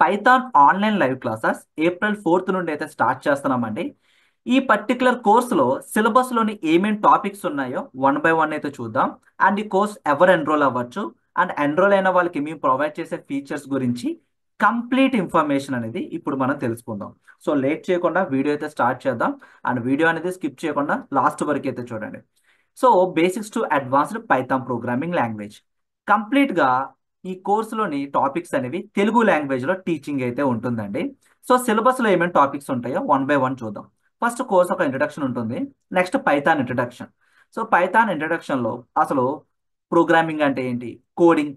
Python online live classes April 4th నుండి అయితే start చేస్తున్నామండి. ఈ పర్టికులర్ కోర్సులో సిలబస్లోని ఏమేమి టాపిక్స్ ఉన్నాయో వన్ బై వన్ అయితే చూద్దాం. అండ్ ఈ కోర్స్ ఎవరు ఎన్రోల్ అవ్వచ్చు అండ్ ఎన్రోల్ అయిన వాళ్ళకి మేము ప్రొవైడ్ చేసే ఫీచర్స్ గురించి కంప్లీట్ ఇన్ఫర్మేషన్ అనేది ఇప్పుడు మనం తెలుసుకుందాం. సో లేట్ చేయకుండా వీడియో అయితే స్టార్ట్ చేద్దాం. అండ్ వీడియో అనేది స్కిప్ చేయకుండా లాస్ట్ వరకు అయితే చూడండి. So basics to advanced Python programming language కంప్లీట్గా ఈ కోర్సులోని టాపిక్స్ అనేవి తెలుగు లాంగ్వేజ్లో టీచింగ్ అయితే ఉంటుందండి. సో సిలబస్లో ఏమేమి టాపిక్స్ ఉంటాయో వన్ బై వన్ చూద్దాం. ఫస్ట్ కోర్స్ ఒక ఇంట్రడక్షన్ ఉంటుంది. Next Python introduction. So Python ఇంట్రడక్షన్లో అసలు ప్రోగ్రామింగ్ అంటే ఏంటి, కోడింగ్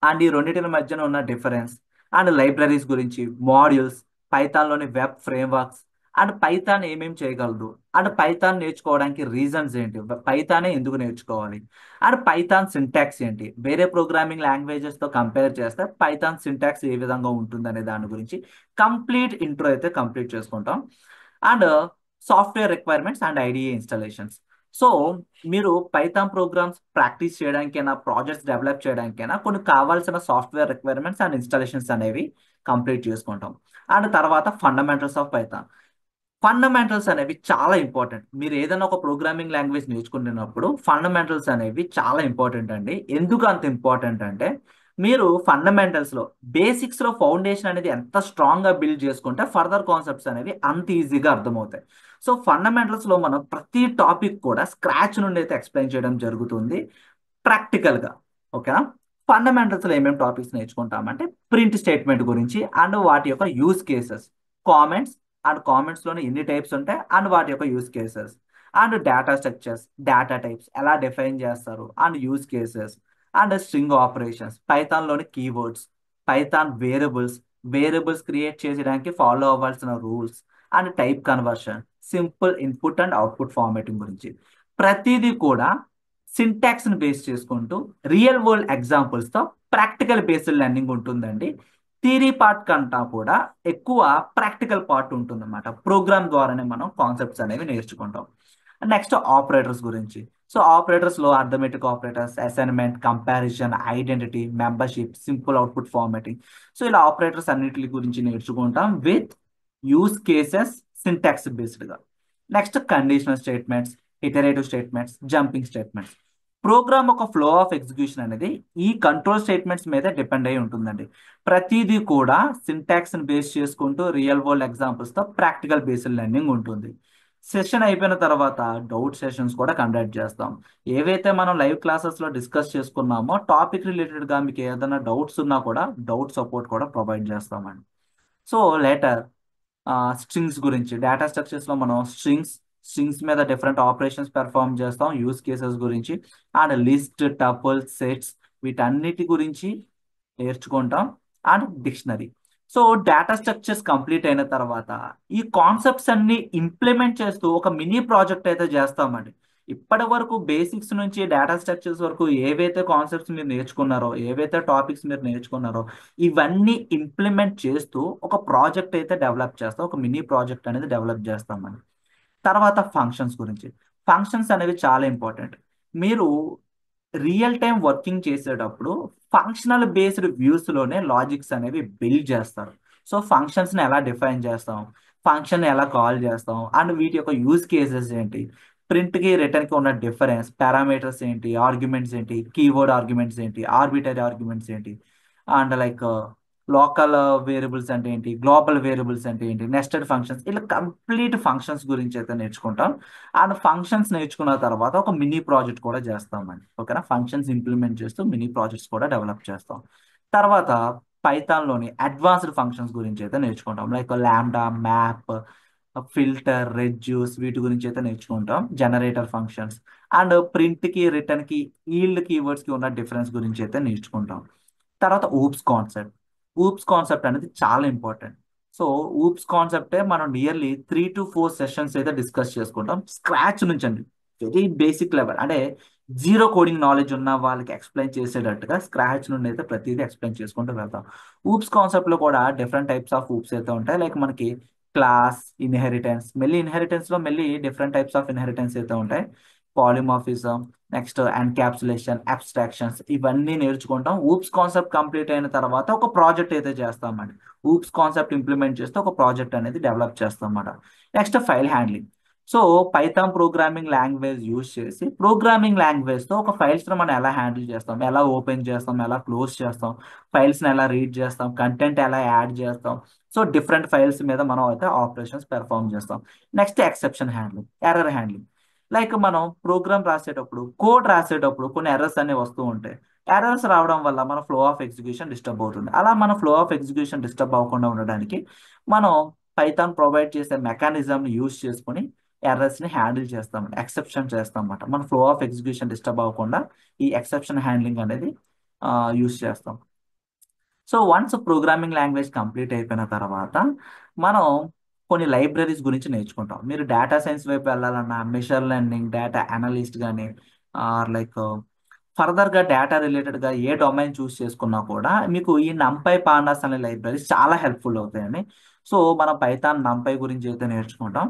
అండ్ ఈ రెండింటి మధ్యన ఉన్న డిఫరెన్స్ అండ్ లైబ్రరీస్ గురించి, మాడ్యూల్స్, పైథాన్లోని వెబ్ ఫ్రేమ్వర్క్స్ అండ్ పైథాన్ ఏమేమి చేయగలదు అండ్ పైథాన్ నేర్చుకోవడానికి రీజన్స్ ఏంటి, పైథానే ఎందుకు నేర్చుకోవాలి అండ్ పైథాన్ సింటాక్స్ ఏంటి, వేరే ప్రోగ్రామింగ్ లాంగ్వేజెస్తో కంపేర్ చేస్తే పైథాన్ సింటాక్స్ ఏ విధంగా ఉంటుంది అనే దాని గురించి కంప్లీట్ ఇంట్రో అయితే కంప్లీట్ చేసుకుంటాం. And software requirements and IDE installations. So మీరు పైథాన్ ప్రోగ్రామ్స్ ప్రాక్టీస్ చేయడానికైనా ప్రాజెక్ట్స్ డెవలప్ చేయడానికైనా కొన్ని కావాల్సిన సాఫ్ట్వేర్ రిక్వైర్మెంట్స్ అండ్ ఇన్స్టాలేషన్స్ అనేవి కంప్లీట్ చేసుకుంటాం. అండ్ తర్వాత ఫండమెంటల్స్ ఆఫ్ పైథాన్. ఫండమెంటల్స్ అనేవి చాలా ఇంపార్టెంట్. మీరు ఏదైనా ఒక ప్రోగ్రామింగ్ లాంగ్వేజ్ నేర్చుకుంటున్నప్పుడు ఫండమెంటల్స్ అనేవి చాలా ఇంపార్టెంట్ అండి. ఎందుకు అంత ఇంపార్టెంట్ అంటే మీరు ఫండమెంటల్స్లో బేసిక్స్లో ఫౌండేషన్ అనేది ఎంత స్ట్రాంగ్గా బిల్డ్ చేసుకుంటే ఫర్దర్ కాన్సెప్ట్స్ అనేవి అంత ఈజీగా అర్థమవుతాయి. సో ఫండమెంటల్స్లో మనం ప్రతి టాపిక్ కూడా స్క్రాచ్ నుండి అయితే ఎక్స్ప్లెయిన్ చేయడం జరుగుతుంది ప్రాక్టికల్గా. ఓకేనా? ఫండమెంటల్స్లో ఏమేమి టాపిక్స్ నేర్చుకుంటామంటే ప్రింట్ స్టేట్మెంట్ గురించి అండ్ వాటి యొక్క యూస్ కేసెస్, కామెంట్స్ అండ్ కామెంట్స్లోనే ఎన్ని టైప్స్ ఉంటాయి అండ్ వాటి యొక్క use cases and data structures, data types ఎలా డిఫైన్ చేస్తారు and use cases and string operations, పైథాన్లోని కీవర్డ్స్, పైథాన్ వేరియబుల్స్ క్రియేట్ చేయడానికి ఫాలో అవ్వాల్సిన rules and type conversion, simple input and output formatting గురించి ప్రతిదీ కూడా సింటాక్స్ని బేస్ చేసుకుంటూ రియల్ వరల్డ్ ఎగ్జాంపుల్స్తో ప్రాక్టికల్ బేస్డ్ లెర్నింగ్ ఉంటుందండి. థియరీ పార్ట్ కంటా కూడా ఎక్కువ ప్రాక్టికల్ పార్ట్ ఉంటుందన్నమాట. ప్రోగ్రామ్ ద్వారానే మనం కాన్సెప్ట్స్ అనేవి నేర్చుకుంటాం. నెక్స్ట్ ఆపరేటర్స్ గురించి. సో ఆపరేటర్స్లో arithmetic operators, assignment, comparison, identity, membership, simple output formatting. So ఇలా ఆపరేటర్స్ అన్నిటి గురించి నేర్చుకుంటాం విత్ యూస్ కేసెస్ సింటాక్స్ బేస్డ్గా. Next conditional statements, iterative statements, jumping statements. Program ఒక ఫ్లో ఆఫ్ ఎగ్జిక్యూషన్ అనేది ఈ కంట్రోల్ స్టేట్మెంట్స్ మీద డిపెండ్ అయి ఉంటుందండి. ప్రతిదీ కూడా సింటాక్స్ని బేస్ చేసుకుంటూ రియల్ వరల్డ్ ఎగ్జాంపుల్స్తో ప్రాక్టికల్ బేస్డ్ లెర్నింగ్ ఉంటుంది. సెషన్ అయిపోయిన తర్వాత డౌట్ సెషన్స్ కూడా కండక్ట్ చేస్తాం. ఏవైతే మనం లైవ్ క్లాసెస్లో డిస్కస్ చేసుకున్నామో టాపిక్ రిలేటెడ్గా మీకు ఏదైనా డౌట్స్ ఉన్నా కూడా డౌట్ సపోర్ట్ కూడా ప్రొవైడ్ చేస్తామండి. సో లేటర్ స్ట్రింగ్స్ గురించి, డేటా స్ట్రక్చర్స్లో మనం స్ట్రింగ్స్ మీద డిఫరెంట్ ఆపరేషన్స్ పెర్ఫామ్ చేస్తాం, యూస్ కేసెస్ గురించి అండ్ లిస్ట్, టపుల్, సెట్స్ వీటన్నిటి గురించి నేర్చుకుంటాం and dictionary. So data structures complete అయిన తర్వాత ఈ కాన్సెప్ట్స్ అన్ని ఇంప్లిమెంట్ చేస్తూ ఒక మినీ ప్రాజెక్ట్ అయితే చేస్తామండి. ఇప్పటి వరకు బేసిక్స్ నుంచి డేటా స్ట్రక్చర్స్ వరకు ఏవైతే కాన్సెప్ట్స్ మీరు నేర్చుకున్నారో, ఏవైతే టాపిక్స్ మీరు నేర్చుకున్నారో ఇవన్నీ ఇంప్లిమెంట్ చేస్తూ ఒక ప్రాజెక్ట్ అయితే డెవలప్ చేస్తాం, ఒక మినీ ప్రాజెక్ట్ అనేది డెవలప్ చేస్తామండి. తర్వాత ఫంక్షన్స్ గురించి. ఫంక్షన్స్ అనేవి చాలా ఇంపార్టెంట్. మీరు రియల్ టైం వర్కింగ్ చేసేటప్పుడు ఫంక్షనల్ బేస్డ్ వ్యూస్లోనే లాజిక్స్ అనేవి బిల్డ్ చేస్తారు. సో ఫంక్షన్స్ని ఎలా డిఫైన్ చేస్తాం, ఫంక్షన్ ఎలా కాల్ చేస్తాం అండ్ వీటి యొక్క యూజ్ కేసెస్ ఏంటి, ప్రింట్కి రిటర్న్కి ఉన్న డిఫరెన్స్, పారామీటర్స్ ఏంటి, ఆర్గ్యుమెంట్స్ ఏంటి, కీవర్డ్ ఆర్గ్యుమెంట్స్ ఏంటి, ఆర్బిటరీ ఆర్గ్యుమెంట్స్ ఏంటి అండ్ లైక్ లోకల్ వేరియబుల్స్ అంటే ఏంటి, గ్లోబల్ వేరియబుల్స్ అంటే ఏంటి, నెస్టెడ్ ఫంక్షన్స్, ఇలా కంప్లీట్ ఫంక్షన్స్ గురించి అయితే నేర్చుకుంటాం. అండ్ ఫంక్షన్స్ నేర్చుకున్న తర్వాత ఒక మినీ ప్రాజెక్ట్ కూడా చేస్తామండి. ఓకేనా? ఫంక్షన్స్ ఇంప్లిమెంట్ చేస్తూ మినీ ప్రాజెక్ట్స్ కూడా డెవలప్ చేస్తాం. తర్వాత పైథాన్లోని అడ్వాన్స్డ్ ఫంక్షన్స్ గురించి అయితే నేర్చుకుంటాం. లైక్ ల్యాండా, మ్యాప్, ఫిల్టర్, రెడ్యూస్ వీటి గురించి అయితే నేర్చుకుంటాం. జనరేటర్ ఫంక్షన్స్ అండ్ ప్రింట్కి రిటర్న్కి ఈల్డ్ కీవర్డ్స్కి ఉన్న డిఫరెన్స్ గురించి అయితే నేర్చుకుంటాం. తర్వాత ఊప్స్ కాన్సెప్ట్ అనేది చాలా ఇంపార్టెంట్. సో ఊప్స్ కాన్సెప్టే మనం నియర్లీ 3 to 4 సెషన్స్ అయితే డిస్కస్ చేసుకుంటాం స్క్రాచ్ నుంచి అండి. వెరీ బేసిక్ లెవెల్ అంటే జీరో కోడింగ్ నాలెడ్జ్ ఉన్న వాళ్ళకి ఎక్స్ప్లెయిన్ చేసేటట్టుగా స్క్రాచ్ నుండి అయితే ప్రతిదీ ఎక్స్ప్లెయిన్ చేసుకుంటూ వెళ్తాం. ఊప్స్ కాన్సెప్ట్లో కూడా డిఫరెంట్ టైప్స్ ఆఫ్ ఊప్స్ అయితే ఉంటాయి. లైక్ మనకి క్లాస్, ఇన్హెరిటెన్స్, మళ్ళీ ఇన్హెరిటెన్స్లో మళ్ళీ డిఫరెంట్ టైప్స్ ఆఫ్ ఇన్హెరిటెన్స్ అయితే ఉంటాయి. పాలిమార్ఫిజం, నెక్స్ట్ ఎన్క్యాప్సులేషన్, అబ్స్ట్రాక్షన్స్ ఇవన్నీ నేర్చుకుంటాం. ఊప్స్ కాన్సెప్ట్ కంప్లీట్ అయిన తర్వాత ఒక ప్రాజెక్ట్ అయితే చేస్తామండి. ఊప్స్ కాన్సెప్ట్ ఇంప్లిమెంట్ చేస్తే ఒక ప్రాజెక్ట్ అనేది డెవలప్ చేస్తాం అన్నమాట. Next file handling. So Python programming language use చేసి ప్రోగ్రామింగ్ లాంగ్వేజ్తో ఒక ఫైల్స్ని మనం ఎలా హ్యాండిల్ చేస్తాం, ఎలా ఓపెన్ చేస్తాం, ఎలా క్లోజ్ చేస్తాం, ఫైల్స్ని ఎలా రీడ్ చేస్తాం, కంటెంట్ ఎలా యాడ్ చేస్తాం. సో డిఫరెంట్ ఫైల్స్ మీద మనం అయితే ఆపరేషన్స్ పెర్ఫామ్ చేస్తాం. Next exception handling, error handling. Like మనం ప్రోగ్రామ్ రాసేటప్పుడు, కోడ్ రాసేటప్పుడు కొన్ని ఎర్రర్స్ అనేవి వస్తూ ఉంటాయి. ఎర్రర్స్ రావడం వల్ల మన ఫ్లో ఆఫ్ ఎగ్జిక్యూషన్ డిస్టర్బ్ అవుతుంది. అలా మన ఫ్లో ఆఫ్ ఎగ్జిక్యూషన్ డిస్టర్బ్ అవ్వకుండా ఉండడానికి మనం పైథాన్ ప్రొవైడ్ చేసే మెకానిజంని యూజ్ చేసుకుని ఎర్రర్స్ని హ్యాండిల్ చేస్తాం, ఎక్సెప్షన్ చేస్తాం అన్నమాట. మన ఫ్లో ఆఫ్ ఎగ్జిక్యూషన్ డిస్టర్బ్ అవ్వకుండా ఈ ఎక్సెప్షన్ హ్యాండ్లింగ్ అనేది యూజ్ చేస్తాం. So once programming language complete అయిపోయిన తర్వాత మనం కొన్ని లైబ్రరీస్ గురించి నేర్చుకుంటాం. మీరు డేటా సైన్స్ వైపు వెళ్ళాలన్నా, మెషిన్ లెర్నింగ్, డేటా అనలిస్ట్ కానీ లైక్ ఫర్దర్గా డేటా రిలేటెడ్గా ఏ డొమైన్ చూస్ చేసుకున్నా కూడా మీకు ఈ నంపై పాండాస్ అనే లైబ్రరీస్ చాలా హెల్ప్ఫుల్ అవుతాయండి. సో మనం పైథాన్ నంపై గురించి అయితే నేర్చుకుంటాం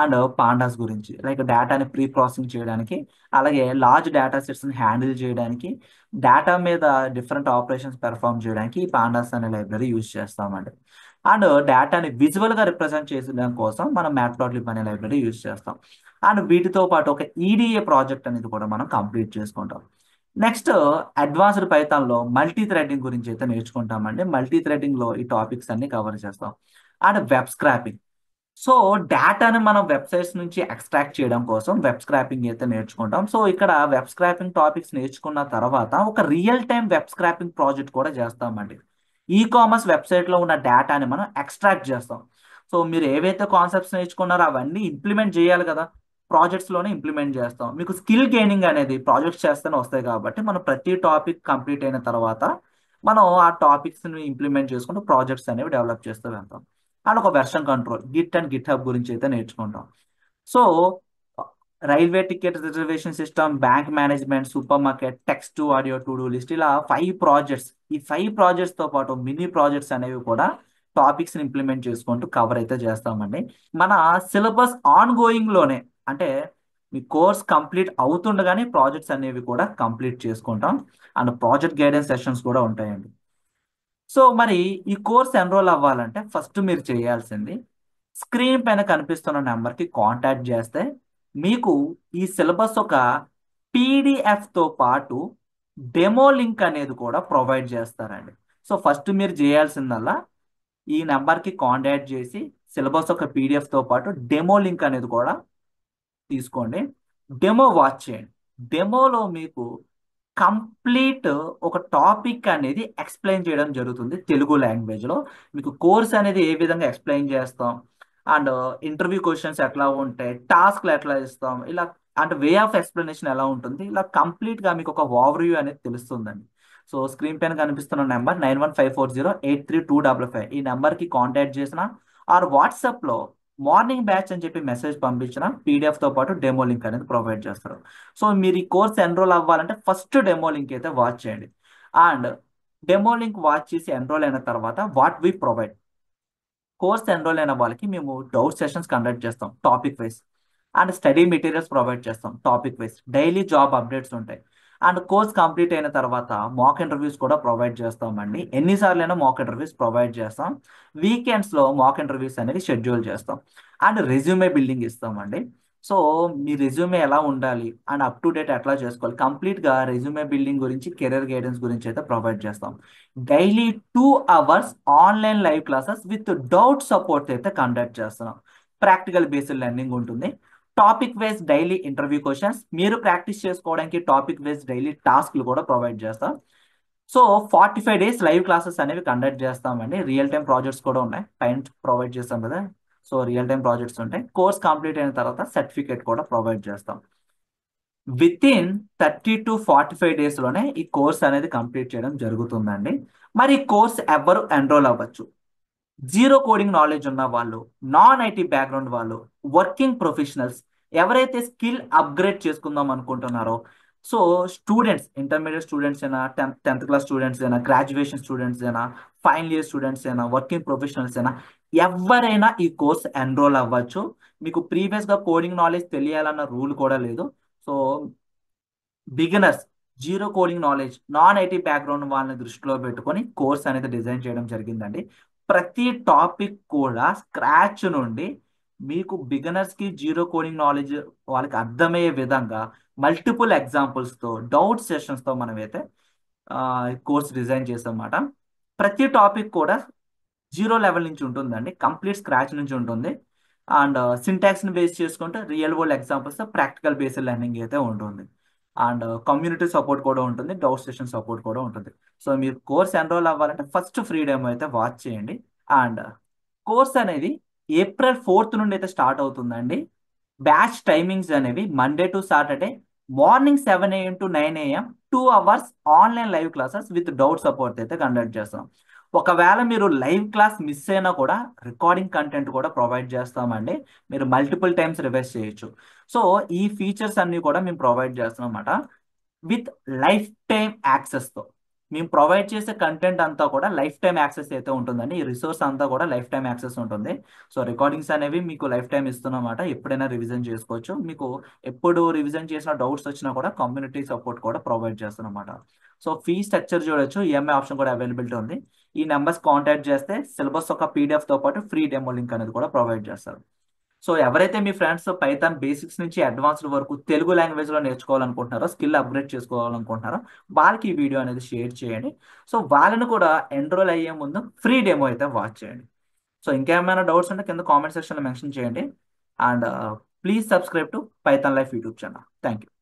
అండ్ పాండాస్ గురించి లైక్ డేటాని ప్రీ ప్రాసెసింగ్ చేయడానికి, అలాగే లార్జ్ డేటా సెట్స్ని హ్యాండిల్ చేయడానికి, డేటా మీద డిఫరెంట్ ఆపరేషన్స్ పెర్ఫామ్ చేయడానికి ఈ పాండాస్ అనే లైబ్రరీ యూజ్ చేస్తామండి. అండ్ డేటాని విజువల్గా రిప్రజెంట్ చేసడం కోసం మనం మ్యాట్ప్లాట్లిబ్ అనే లైబ్రరీ యూజ్ చేస్తాం. అండ్ వీటితో పాటు ఒక ఈడిఏ ప్రాజెక్ట్ అనేది కూడా మనం కంప్లీట్ చేసుకుంటాం. నెక్స్ట్ అడ్వాన్స్డ్ పైథాన్లో మల్టీ థ్రెడింగ్ గురించి అయితే నేర్చుకుంటామండి. మల్టీ థ్రెడింగ్లో ఈ టాపిక్స్ అన్ని కవర్ చేస్తాం. And web scrapping. సో డేటాని మనం వెబ్సైట్స్ నుంచి ఎక్స్ట్రాక్ట్ చేయడం కోసం వెబ్ స్క్రాపింగ్ అయితే నేర్చుకుంటాం. సో ఇక్కడ వెబ్ స్క్రాపింగ్ టాపిక్స్ నేర్చుకున్న తర్వాత ఒక real time web scrapping project కూడా చేస్తామండి. ఈ కామర్స్ వెబ్సైట్లో ఉన్న డేటాని మనం ఎక్స్ట్రాక్ట్ చేస్తాం. సో మీరు ఏవైతే కాన్సెప్ట్స్ నేర్చుకున్నారో అవన్నీ ఇంప్లిమెంట్ చేయాలి కదా, ప్రాజెక్ట్స్లోనే ఇంప్లిమెంట్ చేస్తాం. మీకు స్కిల్ గెయినింగ్ అనేది ప్రాజెక్ట్స్ చేస్తేనే వస్తాయి కాబట్టి మనం ప్రతి టాపిక్ కంప్లీట్ అయిన తర్వాత మనం ఆ టాపిక్స్ని ఇంప్లిమెంట్ చేసుకుంటూ ప్రాజెక్ట్స్ అనేవి డెవలప్ చేస్తూ వెళ్తాం. అండ్ ఒక version control, Git and Git hub గురించి అయితే నేర్చుకుంటాం. So railway ticket reservation system, bank management, super market, text to audio, to do list, ఇలా 5 ప్రాజెక్ట్స్. ఈ 5 ప్రాజెక్ట్స్తో పాటు మినీ ప్రాజెక్ట్స్ అనేవి కూడా టాపిక్స్ని ఇంప్లిమెంట్ చేసుకుంటూ కవర్ అయితే చేస్తామండి. మన సిలబస్ ఆన్ గోయింగ్లోనే, అంటే మీ కోర్స్ కంప్లీట్ అవుతుండగానే ప్రాజెక్ట్స్ అనేవి కూడా కంప్లీట్ చేసుకుంటాం. అండ్ ప్రాజెక్ట్ గైడెన్స్ సెషన్స్ కూడా ఉంటాయండి. సో మరి ఈ కోర్స్ ఎన్రోల్ అవ్వాలంటే ఫస్ట్ మీరు చేయాల్సింది స్క్రీన్ పైన కనిపిస్తున్న నెంబర్కి కాంటాక్ట్ చేస్తే మీకు ఈ సిలబస్ ఒక పీడిఎఫ్తో పాటు డెమో లింక్ అనేది కూడా ప్రొవైడ్ చేస్తారండి. సో ఫస్ట్ మీరు చేయాల్సిందల్లా ఈ నెంబర్కి కాంటాక్ట్ చేసి సిలబస్ ఒక పీడిఎఫ్తో పాటు డెమో లింక్ అనేది కూడా తీసుకోండి. డెమో వాచ్ చేయండి. డెమోలో మీకు కంప్లీట్ ఒక టాపిక్ అనేది ఎక్స్ప్లెయిన్ చేయడం జరుగుతుంది తెలుగు లాంగ్వేజ్లో. మీకు కోర్స్ అనేది ఏ విధంగా ఎక్స్ప్లెయిన్ చేస్తాం, అండ్ ఇంటర్వ్యూ క్వశ్చన్స్ ఎట్లా ఉంటాయి, టాస్క్లు ఎట్లా ఇస్తాం, ఇలా అంటే వే ఆఫ్ ఎక్స్ప్లెనేషన్ ఎలా ఉంటుంది, ఇలా కంప్లీట్గా మీకు ఒక ఓవర్వ్యూ అనేది తెలుస్తుందండి. సో స్క్రీన్ పైన కనిపిస్తున్న నెంబర్ 9154083255 ఈ నెంబర్కి కాంటాక్ట్ చేసిన ఆర్ వాట్సాప్లో మార్నింగ్ బ్యాచ్ అని చెప్పి మెసేజ్ పంపించిన పీడిఎఫ్తో పాటు డెమో లింక్ అనేది ప్రొవైడ్ చేస్తారు. సో మీరు ఈ కోర్స్ ఎన్రోల్ అవ్వాలంటే ఫస్ట్ డెమో లింక్ అయితే వాచ్ చేయండి. అండ్ డెమో లింక్ వాచ్ చేసి ఎన్రోల్ అయిన తర్వాత what we provide, course enrol అయిన వాళ్ళకి మేము డౌట్ సెషన్స్ కండక్ట్ చేస్తాం topic wise. And study materials provide చేస్తాం topic wise. Daily job updates ఉంటాయి. అండ్ కోర్స్ కంప్లీట్ అయిన తర్వాత మాక్ ఇంటర్వ్యూస్ కూడా ప్రొవైడ్ చేస్తామండి. ఎన్నిసార్లైనా మాక్ ఇంటర్వ్యూస్ ప్రొవైడ్ చేస్తాం. వీకెండ్స్లో మాక్ ఇంటర్వ్యూస్ అనేది షెడ్యూల్ చేస్తాం. అండ్ రెజ్యూమే బిల్డింగ్ ఇస్తామండి. సో మీ రెజ్యూమే ఎలా ఉండాలి అండ్ అప్ టు డేట్ ఎట్లా చేసుకోవాలి, కంప్లీట్గా రెజ్యూమే బిల్డింగ్ గురించి, కెరీర్ గైడెన్స్ గురించి అయితే ప్రొవైడ్ చేస్తాం. Daily 2 hours online live classes with doubt support అయితే కండక్ట్ చేస్తున్నాం. ప్రాక్టికల్ బేస్డ్ లెర్నింగ్ ఉంటుంది. Topic wise daily interview questions, మీరు ప్రాక్టీస్ చేసుకోవడానికి టాపిక్ వైజ్ డైలీ టాస్క్లు కూడా ప్రొవైడ్ చేస్తాం. సో 45 days లైవ్ క్లాసెస్ అనేవి కండక్ట్ చేస్తామండి. రియల్ టైం ప్రాజెక్ట్స్ కూడా ఉన్నాయి, పైన ప్రొవైడ్ చేస్తాం కదా. సో రియల్ టైం ప్రాజెక్ట్స్ ఉంటాయి. కోర్స్ కంప్లీట్ అయిన తర్వాత సర్టిఫికేట్ కూడా ప్రొవైడ్ చేస్తాం. విత్ ఇన్ 30 to 45 daysలోనే ఈ కోర్స్ అనేది కంప్లీట్ చేయడం జరుగుతుందండి. మరి ఈ కోర్స్ ఎవరు ఎన్రోల్ అవ్వచ్చు? జీరో కోడింగ్ నాలెడ్జ్ ఉన్న వాళ్ళు, నాన్ ఐటీ బ్యాక్గ్రౌండ్ వాళ్ళు, వర్కింగ్ ప్రొఫెషనల్స్, ఎవరైతే స్కిల్ అప్గ్రేడ్ చేసుకుందాం అనుకుంటున్నారో, సో స్టూడెంట్స్, ఇంటర్మీడియట్ స్టూడెంట్స్ అయినా, 10th క్లాస్ స్టూడెంట్స్ అయినా, గ్రాడ్యుయేషన్ స్టూడెంట్స్ అయినా, ఫైనల్ ఇయర్ స్టూడెంట్స్ అయినా, వర్కింగ్ ప్రొఫెషనల్స్ అయినా, ఎవరైనా ఈ కోర్స్ ఎన్రోల్ అవ్వచ్చు. మీకు ప్రీవియస్గా కోడింగ్ నాలెడ్జ్ తెలియాలన్న రూల్ కూడా లేదు. So beginners, zero coding knowledge, non IT background వాళ్ళని దృష్టిలో పెట్టుకొని కోర్స్ అనేది డిజైన్ చేయడం జరిగిందండి. ప్రతి టాపిక్ కూడా స్క్రాచ్ నుండి మీకు బిగినర్స్కి జీరో కోడింగ్ నాలెడ్జ్ వాళ్ళకి అర్థమయ్యే విధంగా మల్టిపుల్ ఎగ్జాంపుల్స్తో డౌట్ సెషన్స్తో మనమైతే కోర్స్ డిజైన్ చేసామన్నమాట. ప్రతి టాపిక్ కూడా జీరో లెవెల్ నుంచి ఉంటుందండి, కంప్లీట్ స్క్రాచ్ నుంచి ఉంటుంది. అండ్ సింటాక్స్ని బేస్ చేసుకుంటే real world examples, practical based learning అయితే ఉంటుంది. అండ్ కమ్యూనిటీ సపోర్ట్ కూడా ఉంటుంది, డౌట్ సెషన్ సపోర్ట్ కూడా ఉంటుంది. సో మీరు కోర్స్ ఎన్రోల్ అవ్వాలంటే ఫస్ట్ ఫ్రీ డెమో అయితే వాచ్ చేయండి. అండ్ కోర్స్ అనేది April 4 నుండి అయితే స్టార్ట్ అవుతుందండి. బ్యాచ్ టైమింగ్స్ అనేవి Monday to Saturday morning 7 AM to 9 AM, 2 hours online live classes with doubt support అయితే కండక్ట్ చేస్తాం. ఒకవేళ మీరు లైవ్ క్లాస్ మిస్ అయినా కూడా రికార్డింగ్ కంటెంట్ కూడా ప్రొవైడ్ చేస్తామండి. మీరు మల్టిపుల్ టైమ్స్ రివైజ్ చేయొచ్చు. సో ఈ ఫీచర్స్ అన్ని కూడా మేము ప్రొవైడ్ చేస్తాం అన్నమాట. విత్ లైఫ్ టైం యాక్సెస్తో మేము ప్రొవైడ్ చేసే కంటెంట్ అంతా కూడా లైఫ్ టైం యాక్సెస్ అయితే ఉంటుందండి. ఈ రిసోర్స్ అంతా కూడా లైఫ్ టైం యాక్సెస్ ఉంటుంది. సో రికార్డింగ్స్ అనేవి మీకు లైఫ్ టైం ఇస్తున్నమాట, ఎప్పుడైనా రివిజన్ చేసుకోవచ్చు. మీకు ఎప్పుడు రివిజన్ చేసిన డౌట్స్ వచ్చినా కూడా కమ్యూనిటీ సపోర్ట్ కూడా ప్రొవైడ్ చేస్తున్నమాట. సో ఫీ స్ట్రక్చర్ చూడొచ్చు, ఈఎంఐ ఆప్షన్ కూడా అవైలబిలిటీ ఉంది. ఈ నెంబర్స్ కాంటాక్ట్ చేస్తే సిలబస్ ఒక పీడిఎఫ్తో పాటు ఫ్రీ డెమో లింక్ అనేది కూడా ప్రొవైడ్ చేస్తారు. సో ఎవరైతే మీ ఫ్రెండ్స్ పైథాన్ బేసిక్స్ నుంచి అడ్వాన్స్డ్ వరకు తెలుగు లాంగ్వేజ్లో నేర్చుకోవాలనుకుంటున్నారో, స్కిల్ అప్గ్రేడ్ చేసుకోవాలనుకుంటున్నారో వాళ్ళకి ఈ వీడియో అనేది షేర్ చేయండి. సో వాళ్ళని కూడా ఎన్రోల్ అయ్యే ముందు ఫ్రీ డెమో అయితే వాచ్ చేయండి. సో ఇంకేమైనా డౌట్స్ ఉంటే కింద కామెంట్ సెక్షన్లో మెన్షన్ చేయండి. And please subscribe to Python life YouTube channel. Thank you.